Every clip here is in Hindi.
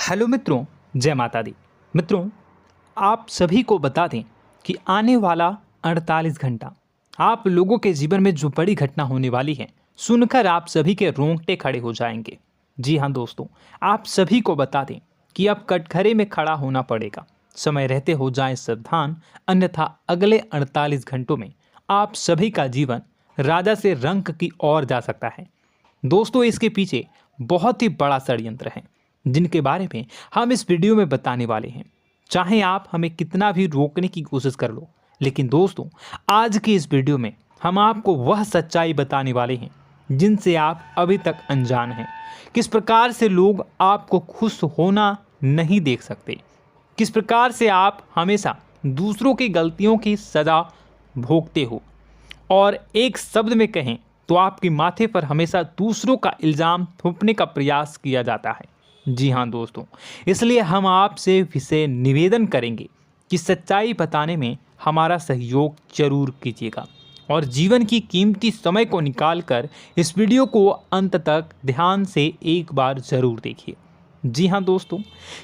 हेलो मित्रों, जय माता दी। मित्रों, आप सभी को बता दें कि आने वाला 48 घंटा आप लोगों के जीवन में जो बड़ी घटना होने वाली है, सुनकर आप सभी के रोंगटे खड़े हो जाएंगे। जी हाँ दोस्तों, आप सभी को बता दें कि अब कटघरे में खड़ा होना पड़ेगा। समय रहते हो जाएं सावधान, अन्यथा अगले 48 घंटों में आप सभी का जीवन राजा से रंक की ओर जा सकता है। दोस्तों, इसके पीछे बहुत ही बड़ा षड्यंत्र है जिनके बारे में हम इस वीडियो में बताने वाले हैं। चाहे आप हमें कितना भी रोकने की कोशिश कर लो, लेकिन दोस्तों आज की इस वीडियो में हम आपको वह सच्चाई बताने वाले हैं जिनसे आप अभी तक अनजान हैं। किस प्रकार से लोग आपको खुश होना नहीं देख सकते, किस प्रकार से आप हमेशा दूसरों की गलतियों की सज़ा भोगते हो, और एक शब्द में कहें तो आपके माथे पर हमेशा दूसरों का इल्ज़ाम थोपने का प्रयास किया जाता है। जी हाँ दोस्तों, इसलिए हम आपसे विशेष निवेदन करेंगे कि सच्चाई बताने में हमारा सहयोग जरूर कीजिएगा और जीवन की कीमती समय को निकालकर इस वीडियो को अंत तक ध्यान से एक बार ज़रूर देखिए। जी हाँ दोस्तों,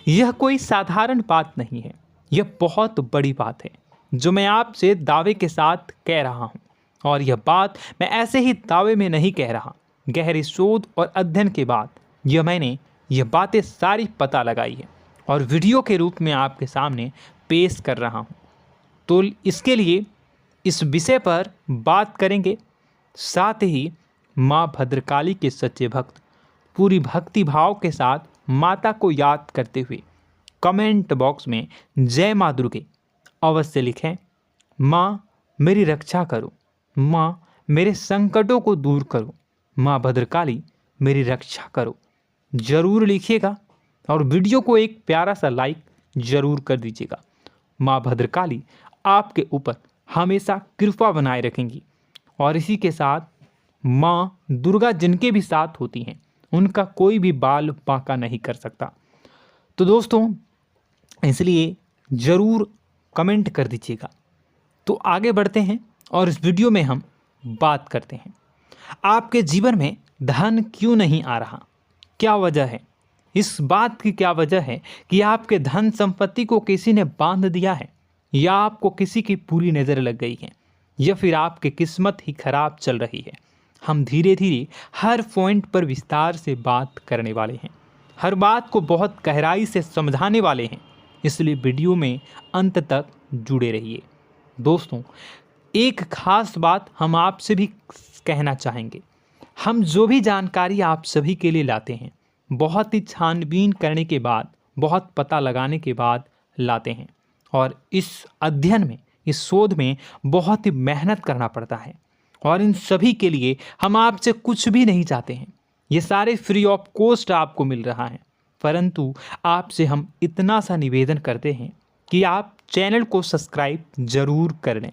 यह कोई साधारण बात नहीं है, यह बहुत बड़ी बात है जो मैं आपसे दावे के साथ कह रहा हूँ। और यह बात मैं ऐसे ही दावे में नहीं कह रहा, गहरी शोध और अध्ययन के बाद मैंने यह बातें सारी पता लगाई है और वीडियो के रूप में आपके सामने पेश कर रहा हूँ। तो इसके लिए इस विषय पर बात करेंगे। साथ ही माँ भद्रकाली के सच्चे भक्त पूरी भक्ति भाव के साथ माता को याद करते हुए कमेंट बॉक्स में जय माँ दुर्गे अवश्य लिखें। माँ मेरी रक्षा करो, माँ मेरे संकटों को दूर करो, माँ भद्रकाली मेरी रक्षा करो, ज़रूर लिखिएगा और वीडियो को एक प्यारा सा लाइक ज़रूर कर दीजिएगा। माँ भद्रकाली आपके ऊपर हमेशा कृपा बनाए रखेंगी और इसी के साथ माँ दुर्गा जिनके भी साथ होती हैं उनका कोई भी बाल बांका नहीं कर सकता। तो दोस्तों, इसलिए ज़रूर कमेंट कर दीजिएगा। तो आगे बढ़ते हैं और इस वीडियो में हम बात करते हैं, आपके जीवन में धन क्यों नहीं आ रहा, क्या वजह है। इस बात की क्या वजह है कि आपके धन संपत्ति को किसी ने बांध दिया है, या आपको किसी की पूरी नज़र लग गई है, या फिर आपकी किस्मत ही खराब चल रही है। हम धीरे धीरे हर पॉइंट पर विस्तार से बात करने वाले हैं, हर बात को बहुत गहराई से समझाने वाले हैं, इसलिए वीडियो में अंत तक जुड़े रहिए। दोस्तों, एक खास बात हम आपसे भी कहना चाहेंगे, हम जो भी जानकारी आप सभी के लिए लाते हैं बहुत ही छानबीन करने के बाद, बहुत पता लगाने के बाद लाते हैं, और इस अध्ययन में, इस शोध में बहुत ही मेहनत करना पड़ता है। और इन सभी के लिए हम आपसे कुछ भी नहीं चाहते हैं, ये सारे फ्री ऑफ कॉस्ट आपको मिल रहा है। परंतु आपसे हम इतना सा निवेदन करते हैं कि आप चैनल को सब्सक्राइब ज़रूर कर लें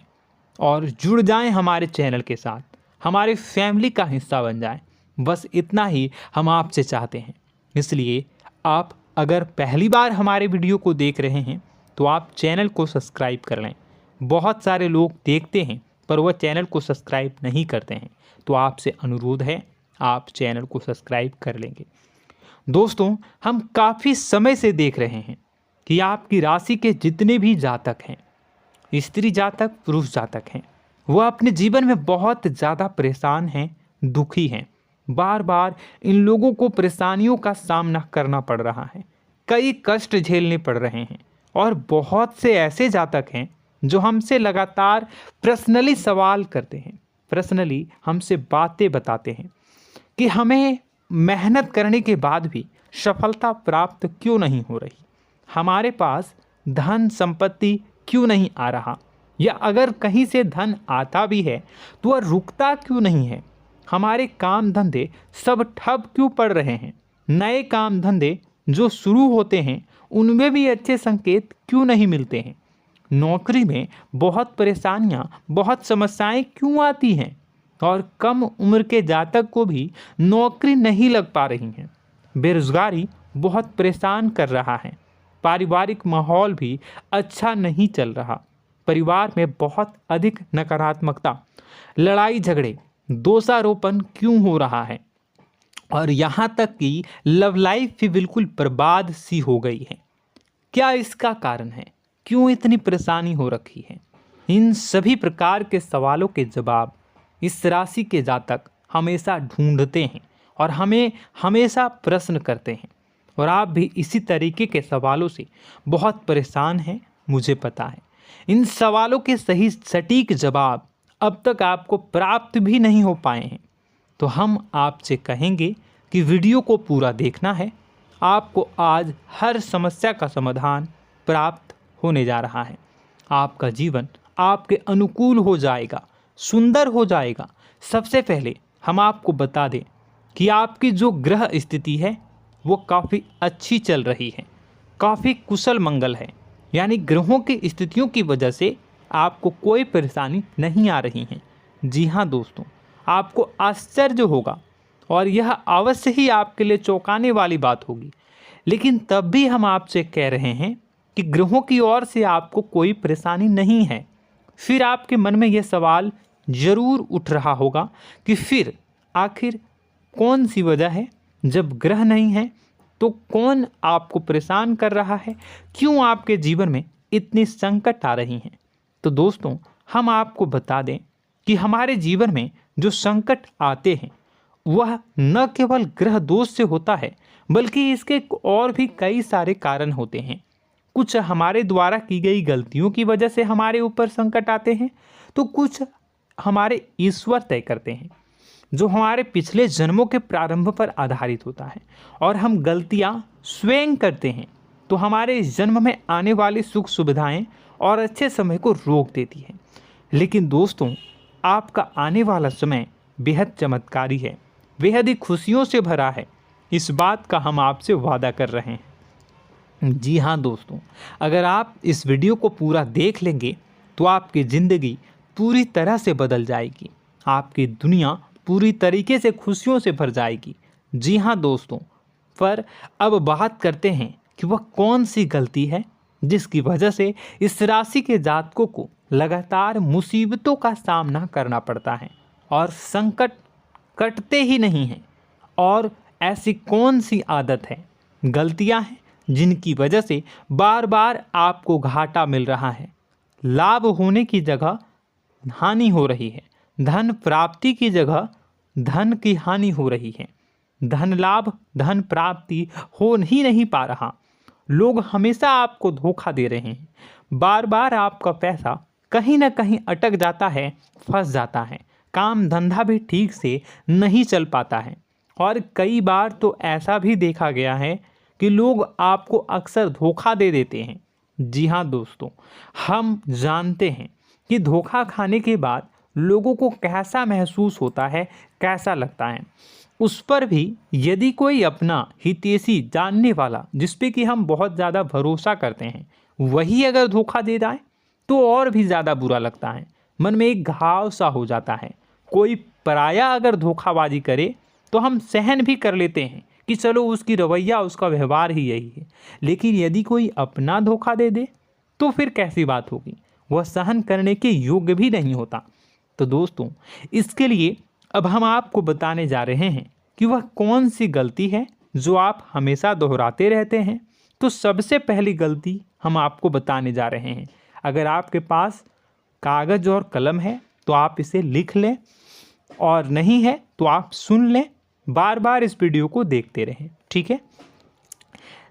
और जुड़ जाएं हमारे चैनल के साथ, हमारे फैमिली का हिस्सा बन जाएं। बस इतना ही हम आपसे चाहते हैं। इसलिए आप अगर पहली बार हमारे वीडियो को देख रहे हैं तो आप चैनल को सब्सक्राइब कर लें। बहुत सारे लोग देखते हैं पर वह चैनल को सब्सक्राइब नहीं करते हैं, तो आपसे अनुरोध है आप चैनल को सब्सक्राइब कर लेंगे। दोस्तों, हम काफ़ी समय से देख रहे हैं कि आपकी राशि के जितने भी जातक हैं, स्त्री जातक पुरुष जातक हैं, वह अपने जीवन में बहुत ज़्यादा परेशान हैं, दुखी हैं। बार बार इन लोगों को परेशानियों का सामना करना पड़ रहा है, कई कष्ट झेलने पड़ रहे हैं। और बहुत से ऐसे जातक हैं जो हमसे लगातार पर्सनली सवाल करते हैं, पर्सनली हमसे बातें बताते हैं कि हमें मेहनत करने के बाद भी सफलता प्राप्त क्यों नहीं हो रही, हमारे पास धन संपत्ति क्यों नहीं आ रहा, या अगर कहीं से धन आता भी है तो वह रुकता क्यों नहीं है, हमारे काम धंधे सब ठप क्यों पड़ रहे हैं, नए काम धंधे जो शुरू होते हैं उनमें भी अच्छे संकेत क्यों नहीं मिलते हैं, नौकरी में बहुत परेशानियां, बहुत समस्याएं क्यों आती हैं, और कम उम्र के जातक को भी नौकरी नहीं लग पा रही हैं, बेरोजगारी बहुत परेशान कर रहा है, पारिवारिक माहौल भी अच्छा नहीं चल रहा, परिवार में बहुत अधिक नकारात्मकता, लड़ाई झगड़े, दोषारोपण क्यों हो रहा है, और यहाँ तक कि लव लाइफ भी बिल्कुल बर्बाद सी हो गई है। क्या इसका कारण है? क्यों इतनी परेशानी हो रखी है? इन सभी प्रकार के सवालों के जवाब इस राशि के जातक हमेशा ढूंढते हैं और हमें हमेशा प्रश्न करते हैं। और आप भी इसी तरीके के सवालों से बहुत परेशान हैं, मुझे पता है। इन सवालों के सही सटीक जवाब अब तक आपको प्राप्त भी नहीं हो पाए हैं, तो हम आपसे कहेंगे कि वीडियो को पूरा देखना है। आपको आज हर समस्या का समाधान प्राप्त होने जा रहा है। आपका जीवन आपके अनुकूल हो जाएगा, सुंदर हो जाएगा। सबसे पहले हम आपको बता दें कि आपकी जो ग्रह स्थिति है वो काफ़ी अच्छी चल रही है, काफ़ी कुशल मंगल है। यानी ग्रहों की स्थितियों की वजह से आपको कोई परेशानी नहीं आ रही है। जी हाँ दोस्तों, आपको आश्चर्य होगा और यह अवश्य ही आपके लिए चौंकाने वाली बात होगी, लेकिन तब भी हम आपसे कह रहे हैं कि ग्रहों की ओर से आपको कोई परेशानी नहीं है। फिर आपके मन में यह सवाल जरूर उठ रहा होगा कि फिर आखिर कौन सी वजह है? जब ग्रह नहीं है तो कौन आपको परेशान कर रहा है? क्यों आपके जीवन में इतनी संकट आ रही हैं? तो दोस्तों, हम आपको बता दें कि हमारे जीवन में जो संकट आते हैं वह न केवल ग्रह दोष से होता है, बल्कि इसके और भी कई सारे कारण होते हैं। कुछ हमारे द्वारा की गई गलतियों की वजह से हमारे ऊपर संकट आते हैं, तो कुछ हमारे ईश्वर तय करते हैं, जो हमारे पिछले जन्मों के प्रारंभ पर आधारित होता है। और हम गलतियां स्वयं करते हैं तो हमारे इस जन्म में आने वाली सुख सुविधाएं और अच्छे समय को रोक देती है। लेकिन दोस्तों, आपका आने वाला समय बेहद चमत्कारी है, बेहद ही खुशियों से भरा है। इस बात का हम आपसे वादा कर रहे हैं। जी हाँ दोस्तों, अगर आप इस वीडियो को पूरा देख लेंगे तो आपकी ज़िंदगी पूरी तरह से बदल जाएगी, आपकी दुनिया पूरी तरीके से खुशियों से भर जाएगी। जी हाँ दोस्तों, पर अब बात करते हैं कि वह कौन सी गलती है जिसकी वजह से इस राशि के जातकों को लगातार मुसीबतों का सामना करना पड़ता है और संकट कटते ही नहीं हैं। और ऐसी कौन सी आदत है, गलतियां हैं जिनकी वजह से बार बार आपको घाटा मिल रहा है, लाभ होने की जगह हानि हो रही है, धन प्राप्ति की जगह धन की हानि हो रही है, धन लाभ धन प्राप्ति हो ही नहीं पा रहा, लोग हमेशा आपको धोखा दे रहे हैं, बार बार आपका पैसा कहीं ना कहीं अटक जाता है, फंस जाता है, काम धंधा भी ठीक से नहीं चल पाता है। और कई बार तो ऐसा भी देखा गया है कि लोग आपको अक्सर धोखा दे देते हैं। जी हाँ दोस्तों, हम जानते हैं कि धोखा खाने के बाद लोगों को कैसा महसूस होता है, कैसा लगता है। उस पर भी यदि कोई अपना हितैषी जानने वाला, जिस पे कि हम बहुत ज़्यादा भरोसा करते हैं, वही अगर धोखा दे जाए तो और भी ज़्यादा बुरा लगता है, मन में एक घाव सा हो जाता है। कोई पराया अगर धोखाबाजी करे तो हम सहन भी कर लेते हैं कि चलो उसकी रवैया उसका व्यवहार ही यही है, लेकिन यदि कोई अपना धोखा दे दे तो फिर कैसी बात होगी, वह सहन करने के योग्य भी नहीं होता। तो दोस्तों, इसके लिए अब हम आपको बताने जा रहे हैं कि वह कौन सी गलती है जो आप हमेशा दोहराते रहते हैं। तो सबसे पहली गलती हम आपको बताने जा रहे हैं। अगर आपके पास कागज़ और कलम है तो आप इसे लिख लें, और नहीं है तो आप सुन लें, बार बार इस वीडियो को देखते रहें, ठीक है।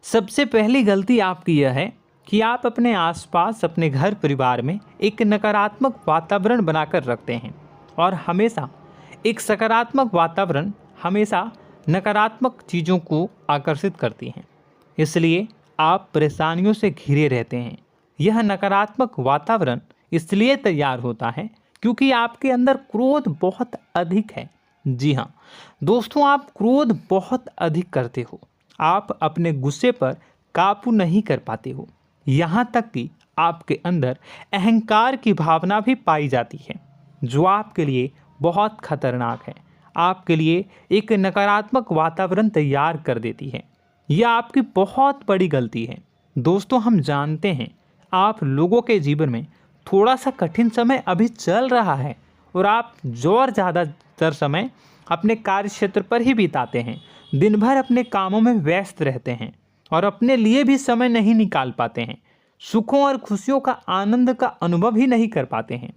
सबसे पहली गलती आपकी यह है कि आप अपने आसपास, अपने घर परिवार में एक नकारात्मक वातावरण बनाकर रखते हैं, और हमेशा एक सकारात्मक वातावरण हमेशा नकारात्मक चीज़ों को आकर्षित करती हैं। इसलिए आप परेशानियों से घिरे रहते हैं। यह नकारात्मक वातावरण इसलिए तैयार होता है क्योंकि आपके अंदर क्रोध बहुत अधिक है। जी हाँ दोस्तों, आप क्रोध बहुत अधिक करते हो, आप अपने गुस्से पर काबू नहीं कर पाते हो, यहाँ तक कि आपके अंदर अहंकार की भावना भी पाई जाती है, जो आपके लिए बहुत खतरनाक है, आपके लिए एक नकारात्मक वातावरण तैयार कर देती है। यह आपकी बहुत बड़ी गलती है। दोस्तों, हम जानते हैं आप लोगों के जीवन में थोड़ा सा कठिन समय अभी चल रहा है और आप जोर ज़्यादा अधिकतर समय अपने कार्य क्षेत्र पर ही बिताते हैं, दिन भर अपने कामों में व्यस्त रहते हैं और अपने लिए भी समय नहीं निकाल पाते हैं, सुखों और खुशियों का आनंद का अनुभव ही नहीं कर पाते हैं,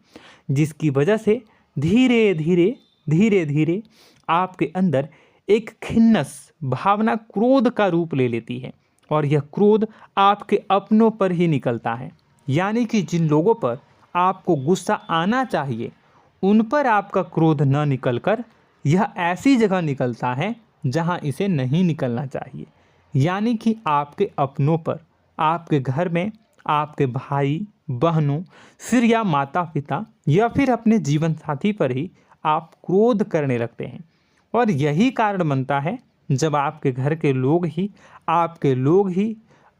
जिसकी वजह से धीरे धीरे आपके अंदर एक खिन्नस भावना क्रोध का रूप ले लेती है और यह क्रोध आपके अपनों पर ही निकलता है। यानी कि जिन लोगों पर आपको गुस्सा आना चाहिए उन पर आपका क्रोध न निकलकर यह ऐसी जगह निकलता है जहां इसे नहीं निकलना चाहिए। यानी कि आपके अपनों पर, आपके घर में आपके भाई बहनों, फिर या माता पिता या फिर अपने जीवन साथी पर ही आप क्रोध करने लगते हैं। और यही कारण बनता है जब आपके घर के लोग ही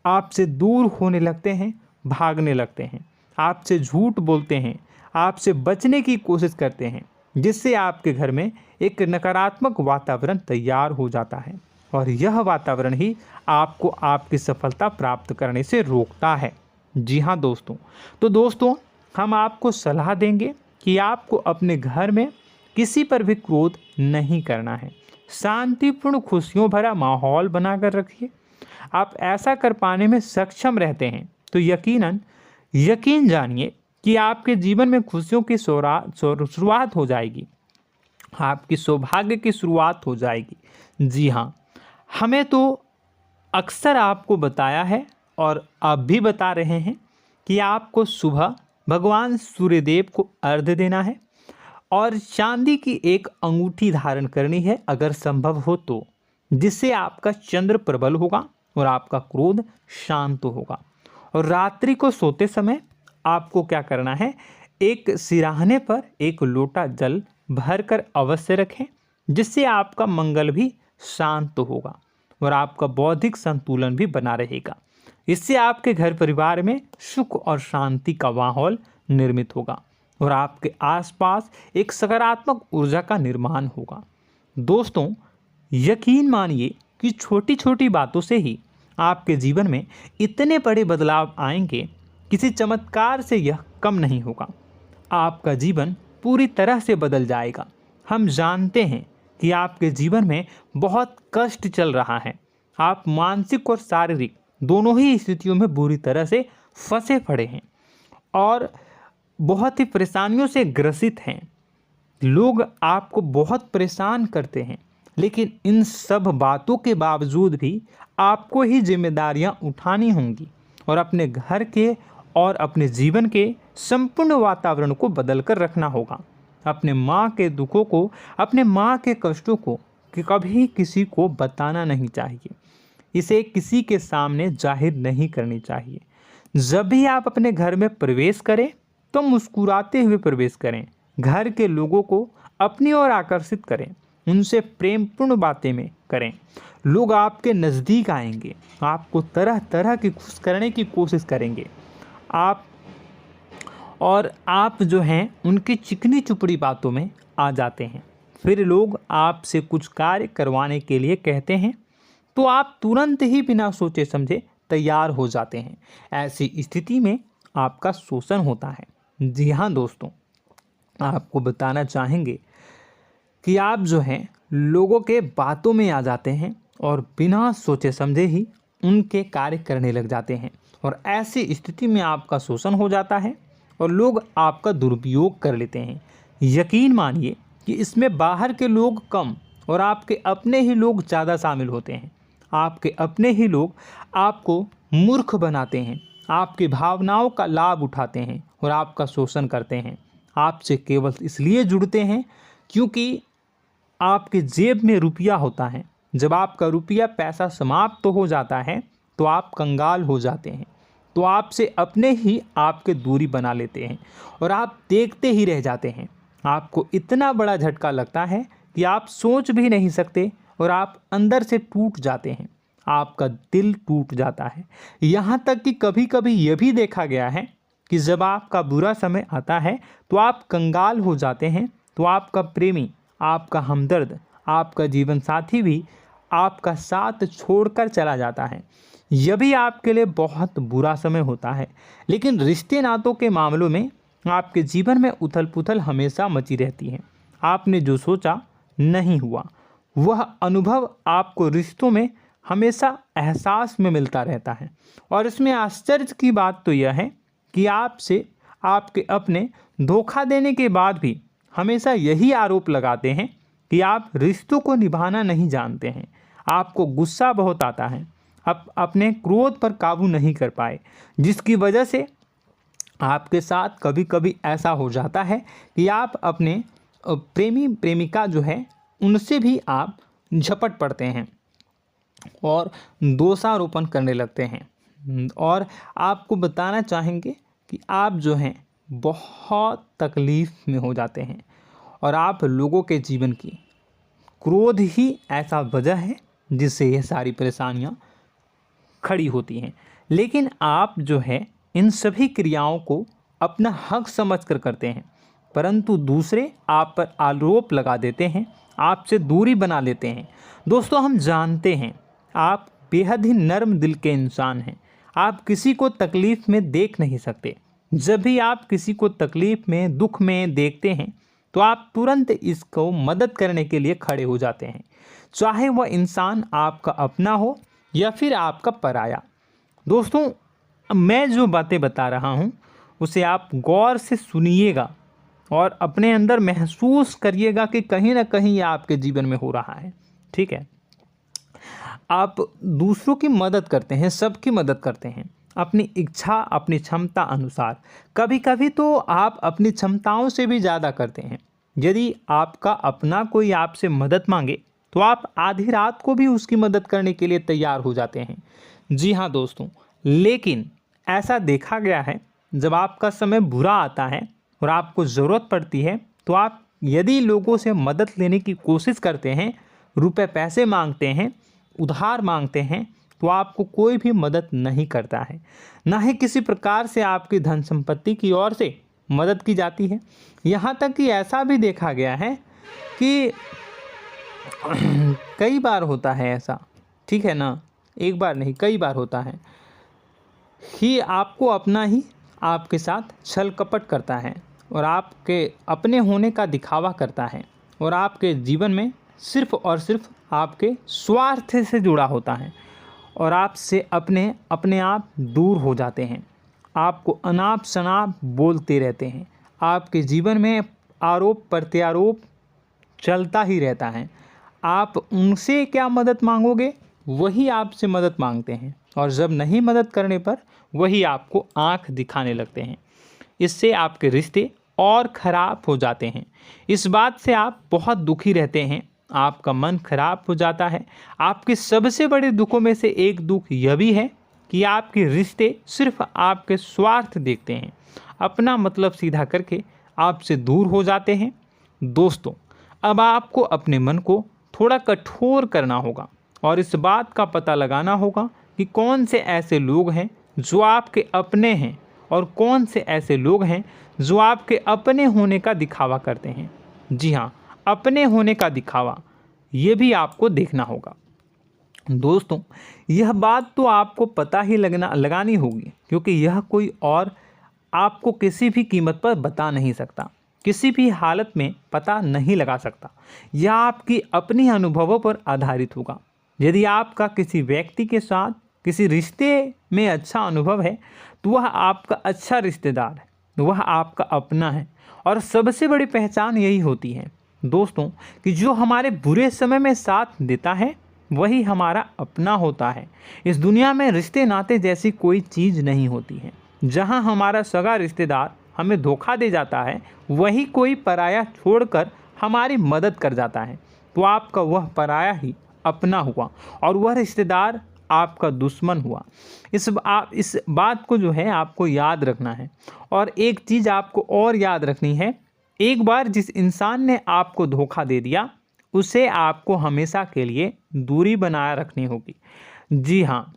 आपसे दूर होने लगते हैं, भागने लगते हैं, आपसे झूठ बोलते हैं, आपसे बचने की कोशिश करते हैं, जिससे आपके घर में एक नकारात्मक वातावरण तैयार हो जाता है और यह वातावरण ही आपको आपकी सफलता प्राप्त करने से रोकता है। जी हाँ दोस्तों, तो दोस्तों हम आपको सलाह देंगे कि आपको अपने घर में किसी पर भी क्रोध नहीं करना है। शांतिपूर्ण खुशियों भरा माहौल बनाकर रखिए। आप ऐसा कर पाने में सक्षम रहते हैं तो यकीन जानिए कि आपके जीवन में खुशियों की शुरुआत हो जाएगी, आपकी सौभाग्य की शुरुआत हो जाएगी। जी हाँ, हमें तो अक्सर आपको बताया है और अब भी बता रहे हैं कि आपको सुबह भगवान सूर्यदेव को अर्घ्य देना है और चांदी की एक अंगूठी धारण करनी है अगर संभव हो तो, जिससे आपका चंद्र प्रबल होगा और आपका क्रोध शांत होगा। और रात्रि को सोते समय आपको क्या करना है, एक सिराहने पर एक लोटा जल भरकर अवश्य रखें, जिससे आपका मंगल भी शांत होगा और आपका बौद्धिक संतुलन भी बना रहेगा। इससे आपके घर परिवार में सुख और शांति का माहौल निर्मित होगा और आपके आसपास एक सकारात्मक ऊर्जा का निर्माण होगा। दोस्तों यकीन मानिए कि छोटी छोटी बातों से ही आपके जीवन में इतने बड़े बदलाव आएंगे, किसी चमत्कार से यह कम नहीं होगा। आपका जीवन पूरी तरह से बदल जाएगा। हम जानते हैं कि आपके जीवन में बहुत कष्ट चल रहा है, आप मानसिक और शारीरिक दोनों ही स्थितियों में बुरी तरह से फंसे पड़े हैं और बहुत ही परेशानियों से ग्रसित हैं। लोग आपको बहुत परेशान करते हैं, लेकिन इन सब बातों के बावजूद भी आपको ही जिम्मेदारियां उठानी होंगी और अपने घर के और अपने जीवन के संपूर्ण वातावरण को बदल कर रखना होगा। अपने माँ के दुखों को, अपने माँ के कष्टों को कभी किसी को बताना नहीं चाहिए, इसे किसी के सामने जाहिर नहीं करनी चाहिए। जब भी आप अपने घर में प्रवेश करें तो मुस्कुराते हुए प्रवेश करें, घर के लोगों को अपनी ओर आकर्षित करें, उनसे प्रेमपूर्ण बातें में करें। लोग आपके नज़दीक आएंगे, आपको तरह तरह की खुश करने की कोशिश करेंगे। आप जो हैं उनकी चिकनी चुपड़ी बातों में आ जाते हैं। फिर लोग आपसे कुछ कार्य करवाने के लिए कहते हैं तो आप तुरंत ही बिना सोचे समझे तैयार हो जाते हैं। ऐसी स्थिति में आपका शोषण होता है। जी हाँ दोस्तों, आपको बताना चाहेंगे कि आप जो हैं लोगों के बातों में आ जाते हैं और बिना सोचे समझे ही उनके कार्य करने लग जाते हैं और ऐसी स्थिति में आपका शोषण हो जाता है और लोग आपका दुरुपयोग कर लेते हैं। यकीन मानिए कि इसमें बाहर के लोग कम और आपके अपने ही लोग ज़्यादा शामिल होते हैं। आपके अपने ही लोग आपको मूर्ख बनाते हैं, आपकी भावनाओं का लाभ उठाते हैं और आपका शोषण करते हैं। आपसे केवल इसलिए जुड़ते हैं क्योंकि आपके जेब में रुपया होता है। जब आपका रुपया पैसा समाप्त हो जाता है तो आप कंगाल हो जाते हैं, तो आपसे अपने ही आपके दूरी बना लेते हैं और आप देखते ही रह जाते हैं। आपको इतना बड़ा झटका लगता है कि आप सोच भी नहीं सकते और आप अंदर से टूट जाते हैं, आपका दिल टूट जाता है। यहाँ तक कि कभी कभी यह भी देखा गया है कि जब आपका बुरा समय आता है तो आप कंगाल हो जाते हैं, तो आपका प्रेमी, आपका हमदर्द, आपका जीवन साथी भी आपका साथ छोड़कर चला जाता है। यह भी आपके लिए बहुत बुरा समय होता है। लेकिन रिश्ते नातों के मामलों में आपके जीवन में उथल पुथल हमेशा मची रहती है। आपने जो सोचा नहीं हुआ। वह अनुभव आपको रिश्तों में हमेशा एहसास में मिलता रहता है। और इसमें आश्चर्य की बात तो यह है कि आपसे आपके अपने धोखा देने के बाद भी हमेशा यही आरोप लगाते हैं कि आप रिश्तों को निभाना नहीं जानते हैं। आपको गुस्सा बहुत आता है, अपने क्रोध पर काबू नहीं कर पाए, जिसकी वजह से आपके साथ कभी कभी ऐसा हो जाता है कि आप अपने प्रेमी प्रेमिका जो है उनसे भी आप झपट पड़ते हैं और दोषारोपण करने लगते हैं। और आपको बताना चाहेंगे कि आप जो हैं बहुत तकलीफ़ में हो जाते हैं और आप लोगों के जीवन की क्रोध ही ऐसा वजह है जिससे ये सारी परेशानियां खड़ी होती हैं। लेकिन आप जो है इन सभी क्रियाओं को अपना हक समझकर करते हैं, परंतु दूसरे आप पर आरोप लगा देते हैं, आपसे दूरी बना लेते हैं। दोस्तों, हम जानते हैं आप बेहद ही नर्म दिल के इंसान हैं। आप किसी को तकलीफ़ में देख नहीं सकते। जब भी आप किसी को तकलीफ़ में, दुख में देखते हैं तो आप तुरंत इसको मदद करने के लिए खड़े हो जाते हैं, चाहे वह इंसान आपका अपना हो या फिर आपका पराया। दोस्तों, मैं जो बातें बता रहा हूँ उसे आप गौर से सुनिएगा और अपने अंदर महसूस करिएगा कि कहीं ना कहीं ये आपके जीवन में हो रहा है। ठीक है, आप दूसरों की मदद करते हैं, सबकी मदद करते हैं अपनी इच्छा, अपनी क्षमता अनुसार। कभी कभी तो आप अपनी क्षमताओं से भी ज़्यादा करते हैं। यदि आपका अपना कोई आपसे मदद मांगे तो आप आधी रात को भी उसकी मदद करने के लिए तैयार हो जाते हैं। जी हाँ दोस्तों, लेकिन ऐसा देखा गया है जब आपका समय बुरा आता है और आपको ज़रूरत पड़ती है तो आप यदि लोगों से मदद लेने की कोशिश करते हैं, रुपए पैसे मांगते हैं, उधार मांगते हैं, तो आपको कोई भी मदद नहीं करता है। ना ही किसी प्रकार से आपकी धन संपत्ति की ओर से मदद की जाती है। यहाँ तक कि ऐसा भी देखा गया है कि कई बार होता है ऐसा, ठीक है ना, एक बार नहीं कई बार होता है कि आपको अपना ही आपके साथ छल कपट करता है और आपके अपने होने का दिखावा करता है और आपके जीवन में सिर्फ और सिर्फ आपके स्वार्थ से जुड़ा होता है और आपसे अपने आप दूर हो जाते हैं। आपको अनाप शनाप बोलते रहते हैं। आपके जीवन में आरोप प्रत्यारोप चलता ही रहता है। आप उनसे क्या मदद मांगोगे, वही आपसे मदद मांगते हैं और जब नहीं मदद करने पर वही आपको आंख दिखाने लगते हैं। इससे आपके रिश्ते और ख़राब हो जाते हैं। इस बात से आप बहुत दुखी रहते हैं, आपका मन खराब हो जाता है। आपके सबसे बड़े दुखों में से एक दुख यह भी है कि आपके रिश्ते सिर्फ आपके स्वार्थ देखते हैं, अपना मतलब सीधा करके आपसे दूर हो जाते हैं। दोस्तों, अब आपको अपने मन को थोड़ा कठोर करना होगा और इस बात का पता लगाना होगा कि कौन से ऐसे लोग हैं जो आपके अपने हैं और कौन से ऐसे लोग हैं जो आपके अपने होने का दिखावा करते हैं। जी हाँ, अपने होने का दिखावा, ये भी आपको देखना होगा। दोस्तों, यह बात तो आपको पता ही लगानी होगी, क्योंकि यह कोई और आपको किसी भी कीमत पर बता नहीं सकता, किसी भी हालत में पता नहीं लगा सकता। यह आपकी अपनी अनुभवों पर आधारित होगा। यदि आपका किसी व्यक्ति के साथ किसी रिश्ते में अच्छा अनुभव है तो वह आपका अच्छा रिश्तेदार है, वह आपका अपना है। और सबसे बड़ी पहचान यही होती है दोस्तों कि जो हमारे बुरे समय में साथ देता है वही हमारा अपना होता है। इस दुनिया में रिश्ते नाते जैसी कोई चीज़ नहीं होती है। जहां हमारा सगा रिश्तेदार हमें धोखा दे जाता है, वही कोई पराया छोड़कर हमारी मदद कर जाता है, तो आपका वह पराया ही अपना हुआ और वह रिश्तेदार आपका दुश्मन हुआ। इस बात को जो है आपको याद रखना है। और एक चीज़ आपको और याद रखनी है, एक बार जिस इंसान ने आपको धोखा दे दिया उसे आपको हमेशा के लिए दूरी बनाए रखनी होगी। जी हाँ,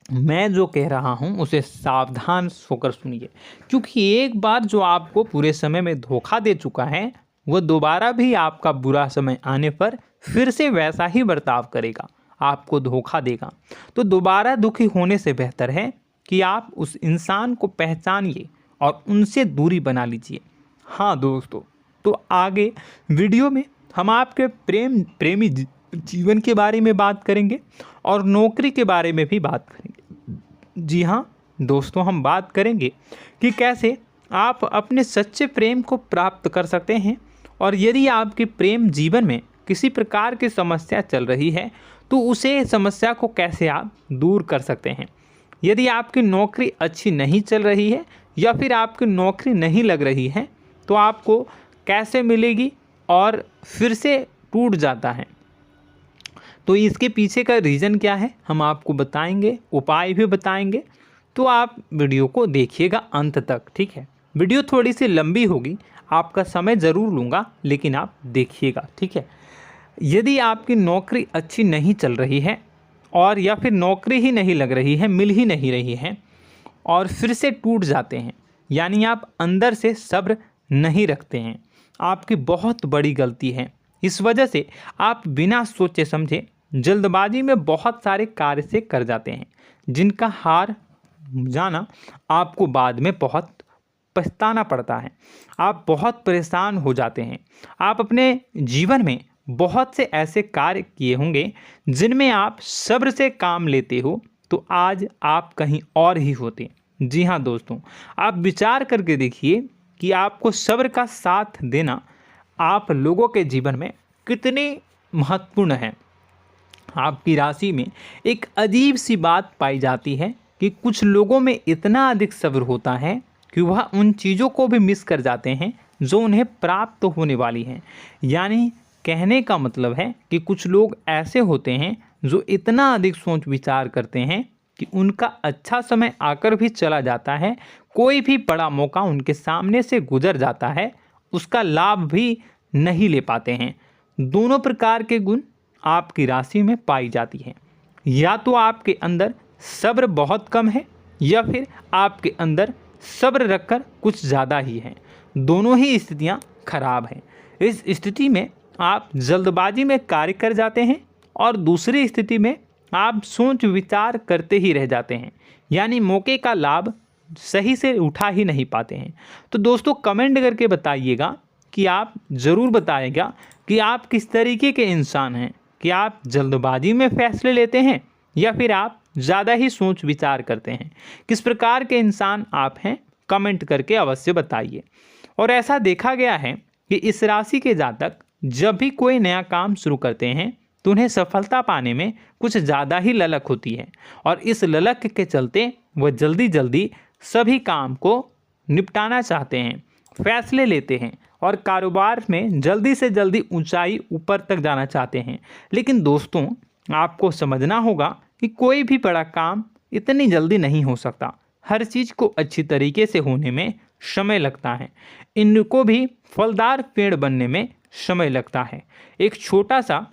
मैं जो कह रहा हूँ उसे सावधान होकर सुनिए, क्योंकि एक बार जो आपको पूरे समय में धोखा दे चुका है वह दोबारा भी आपका बुरा समय आने पर फिर से वैसा ही बर्ताव करेगा, आपको धोखा देगा। तो दोबारा दुखी होने से बेहतर है कि आप उस इंसान को पहचानिए और उनसे दूरी बना लीजिए। हाँ दोस्तों, तो आगे वीडियो में हम आपके प्रेमी जीवन के बारे में बात करेंगे और नौकरी के बारे में भी बात करेंगे। जी हाँ दोस्तों, हम बात करेंगे कि कैसे आप अपने सच्चे प्रेम को प्राप्त कर सकते हैं, और यदि आपके प्रेम जीवन में किसी प्रकार की समस्या चल रही है तो उसे समस्या को कैसे आप दूर कर सकते हैं। यदि आपकी नौकरी अच्छी नहीं चल रही है या फिर आपकी नौकरी नहीं लग रही है तो आपको कैसे मिलेगी और फिर से टूट जाता है, तो इसके पीछे का रीज़न क्या है हम आपको बताएंगे, उपाय भी बताएंगे। तो आप वीडियो को देखिएगा अंत तक, ठीक है। वीडियो थोड़ी सी लंबी होगी, आपका समय ज़रूर लूँगा, लेकिन आप देखिएगा, ठीक है। यदि आपकी नौकरी अच्छी नहीं चल रही है और या फिर नौकरी ही नहीं लग रही है, मिल ही नहीं रही है और फिर से टूट जाते हैं, यानी आप अंदर से सब्र नहीं रखते हैं, आपकी बहुत बड़ी गलती है। इस वजह से आप बिना सोचे समझे जल्दबाजी में बहुत सारे कार्य से कर जाते हैं, जिनका हार जाना आपको बाद में बहुत पछताना पड़ता है। आप बहुत परेशान हो जाते हैं। आप अपने जीवन में बहुत से ऐसे कार्य किए होंगे जिनमें आप सब्र से काम लेते हो, तो आज आप कहीं और ही होते। जी हाँ दोस्तों, आप विचार करके देखिए कि आपको सब्र का साथ देना आप लोगों के जीवन में कितनी महत्वपूर्ण है। आपकी राशि में एक अजीब सी बात पाई जाती है कि कुछ लोगों में इतना अधिक सब्र होता है कि वह उन चीज़ों को भी मिस कर जाते हैं जो उन्हें प्राप्त होने वाली हैं। यानी कहने का मतलब है कि कुछ लोग ऐसे होते हैं जो इतना अधिक सोच विचार करते हैं कि उनका अच्छा समय आकर भी चला जाता है, कोई भी बड़ा मौका उनके सामने से गुजर जाता है, उसका लाभ भी नहीं ले पाते हैं। दोनों प्रकार के गुण आपकी राशि में पाई जाती है। या तो आपके अंदर सब्र बहुत कम है या फिर आपके अंदर सब्र रखकर कुछ ज़्यादा ही है। दोनों ही स्थितियाँ खराब हैं। इस स्थिति में आप जल्दबाजी में कार्य कर जाते हैं और दूसरी स्थिति में आप सोच विचार करते ही रह जाते हैं, यानी मौके का लाभ सही से उठा ही नहीं पाते हैं। तो दोस्तों कमेंट करके बताइएगा कि आप ज़रूर बताइएगा कि आप किस तरीके के इंसान हैं, कि आप जल्दबाजी में फैसले लेते हैं या फिर आप ज़्यादा ही सोच विचार करते हैं। किस प्रकार के इंसान आप हैं, कमेंट करके अवश्य बताइए। और ऐसा देखा गया है कि इस राशि के जातक जब भी कोई नया काम शुरू करते हैं तो उन्हें सफलता पाने में कुछ ज़्यादा ही ललक होती है, और इस ललक के चलते वह जल्दी जल्दी सभी काम को निपटाना चाहते हैं, फैसले लेते हैं और कारोबार में जल्दी से जल्दी ऊंचाई ऊपर तक जाना चाहते हैं। लेकिन दोस्तों आपको समझना होगा कि कोई भी बड़ा काम इतनी जल्दी नहीं हो सकता। हर चीज़ को अच्छी तरीके से होने में समय लगता है। इनको भी फलदार पेड़ बनने में समय लगता है। एक छोटा सा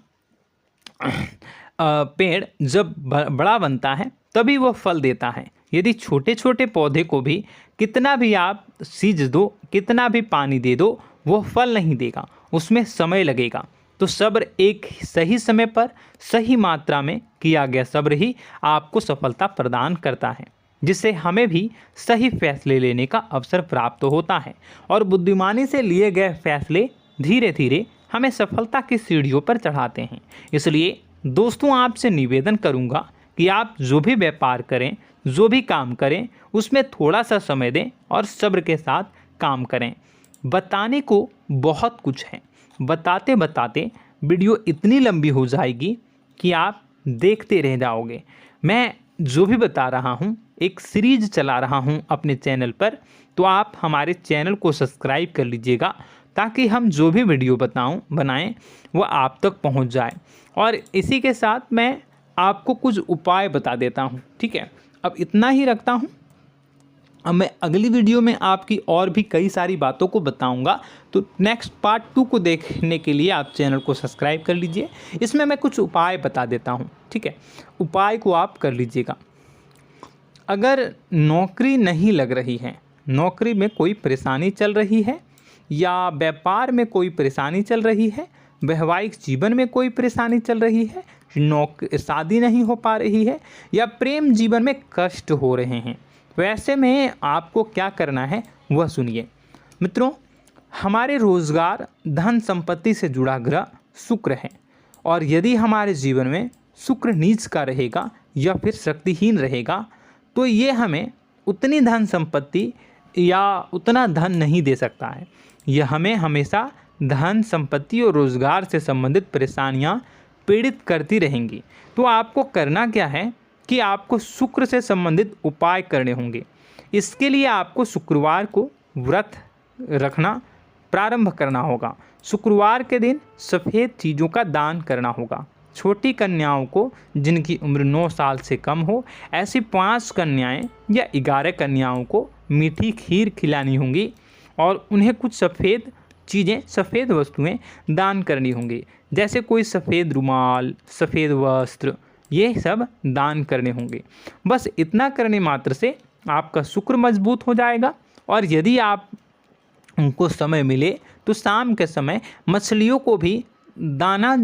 पेड़ जब बड़ा बनता है तभी वह फल देता है। यदि छोटे छोटे पौधे को भी कितना भी आप सींच दो, कितना भी पानी दे दो, वो फल नहीं देगा, उसमें समय लगेगा। तो सब्र एक सही समय पर सही मात्रा में किया गया सब्र ही आपको सफलता प्रदान करता है, जिससे हमें भी सही फैसले लेने का अवसर प्राप्त होता है। और बुद्धिमानी से लिए गए फैसले धीरे धीरे हमें सफलता की सीढ़ियों पर चढ़ाते हैं। इसलिए दोस्तों आपसे निवेदन करूंगा कि आप जो भी व्यापार करें, जो भी काम करें, उसमें थोड़ा सा समय दें और सब्र के साथ काम करें। बताने को बहुत कुछ है, बताते बताते वीडियो इतनी लंबी हो जाएगी कि आप देखते रह जाओगे। मैं जो भी बता रहा हूँ एक सीरीज चला रहा हूँ अपने चैनल पर, तो आप हमारे चैनल को सब्सक्राइब कर लीजिएगा ताकि हम जो भी वीडियो बनाएं वो आप तक पहुँच जाए। और इसी के साथ मैं आपको कुछ उपाय बता देता हूँ, ठीक है। अब इतना ही रखता हूँ। अब मैं अगली वीडियो में आपकी और भी कई सारी बातों को बताऊंगा। तो नेक्स्ट पार्ट 2 को देखने के लिए आप चैनल को सब्सक्राइब कर लीजिए। इसमें मैं कुछ उपाय बता देता हूं, ठीक है। उपाय को आप कर लीजिएगा। अगर नौकरी नहीं लग रही है, नौकरी में कोई परेशानी चल रही है, या व्यापार में कोई परेशानी चल रही है, वैवाहिक जीवन में कोई परेशानी चल रही है, शादी नहीं हो पा रही है, या प्रेम जीवन में कष्ट हो रहे हैं, वैसे में आपको क्या करना है वह सुनिए। मित्रों, हमारे रोजगार, धन संपत्ति से जुड़ा ग्रह शुक्र है, और यदि हमारे जीवन में शुक्र नीच का रहेगा या फिर शक्तिहीन रहेगा तो ये हमें उतनी धन संपत्ति या उतना धन नहीं दे सकता है। यह हमें हमेशा धन संपत्ति और रोजगार से संबंधित परेशानियां पीड़ित करती रहेंगी। तो आपको करना क्या है कि आपको शुक्र से संबंधित उपाय करने होंगे। इसके लिए आपको शुक्रवार को व्रत रखना प्रारंभ करना होगा। शुक्रवार के दिन सफ़ेद चीज़ों का दान करना होगा। छोटी कन्याओं को जिनकी उम्र 9 साल से कम हो, ऐसी 5 कन्याएं या 11 कन्याओं को मीठी खीर खिलानी होंगी और उन्हें कुछ सफ़ेद चीज़ें, सफ़ेद वस्तुएं दान करनी होंगी, जैसे कोई सफ़ेद रुमाल, सफ़ेद वस्त्र, ये सब दान करने होंगे। बस इतना करने मात्र से आपका शुक्र मजबूत हो जाएगा। और यदि आप उनको समय मिले तो शाम के समय मछलियों को भी दाना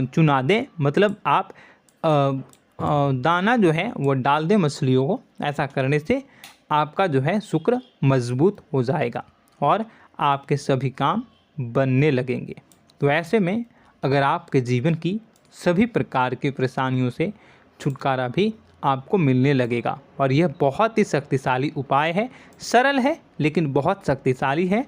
चुना दें, मतलब आप दाना जो है वो डाल दें मछलियों को। ऐसा करने से आपका जो है शुक्र मजबूत हो जाएगा और आपके सभी काम बनने लगेंगे। तो ऐसे में अगर आपके जीवन की सभी प्रकार की परेशानियों से छुटकारा भी आपको मिलने लगेगा। और यह बहुत ही शक्तिशाली उपाय है, सरल है लेकिन बहुत शक्तिशाली है।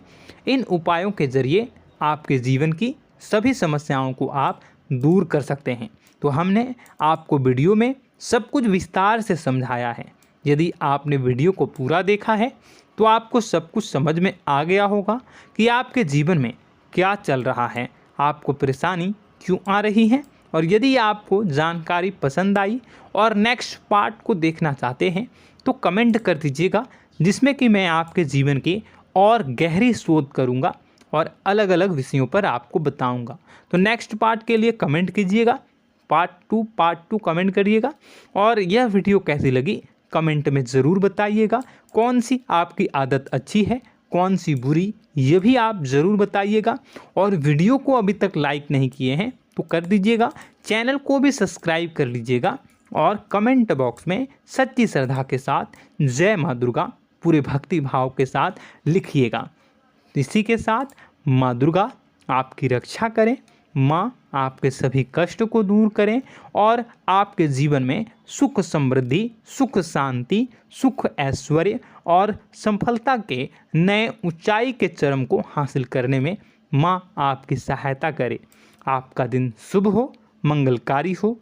इन उपायों के ज़रिए आपके जीवन की सभी समस्याओं को आप दूर कर सकते हैं। तो हमने आपको वीडियो में सब कुछ विस्तार से समझाया है। यदि आपने वीडियो को पूरा देखा है तो आपको सब कुछ समझ में आ गया होगा कि आपके जीवन में क्या चल रहा है, आपको परेशानी क्यों आ रही है। और यदि आपको जानकारी पसंद आई और नेक्स्ट पार्ट को देखना चाहते हैं तो कमेंट कर दीजिएगा, जिसमें कि मैं आपके जीवन की और गहरी शोध करूंगा और अलग अलग विषयों पर आपको बताऊंगा। तो नेक्स्ट पार्ट के लिए कमेंट कीजिएगा, पार्ट टू कमेंट करिएगा। और यह वीडियो कैसी लगी कमेंट में ज़रूर बताइएगा। कौन सी आपकी आदत अच्छी है, कौन सी बुरी, ये भी आप ज़रूर बताइएगा। और वीडियो को अभी तक लाइक नहीं किए हैं तो कर दीजिएगा, चैनल को भी सब्सक्राइब कर लीजिएगा और कमेंट बॉक्स में सच्ची श्रद्धा के साथ जय माँ दुर्गा पूरे भक्ति भाव के साथ लिखिएगा। इसी के साथ माँ दुर्गा आपकी रक्षा करें, माँ आपके सभी कष्ट को दूर करें और आपके जीवन में सुख समृद्धि, सुख शांति, सुख ऐश्वर्य और सफलता के नए ऊंचाई के चरम को हासिल करने में माँ आपकी सहायता करे। आपका दिन शुभ हो, मंगलकारी हो।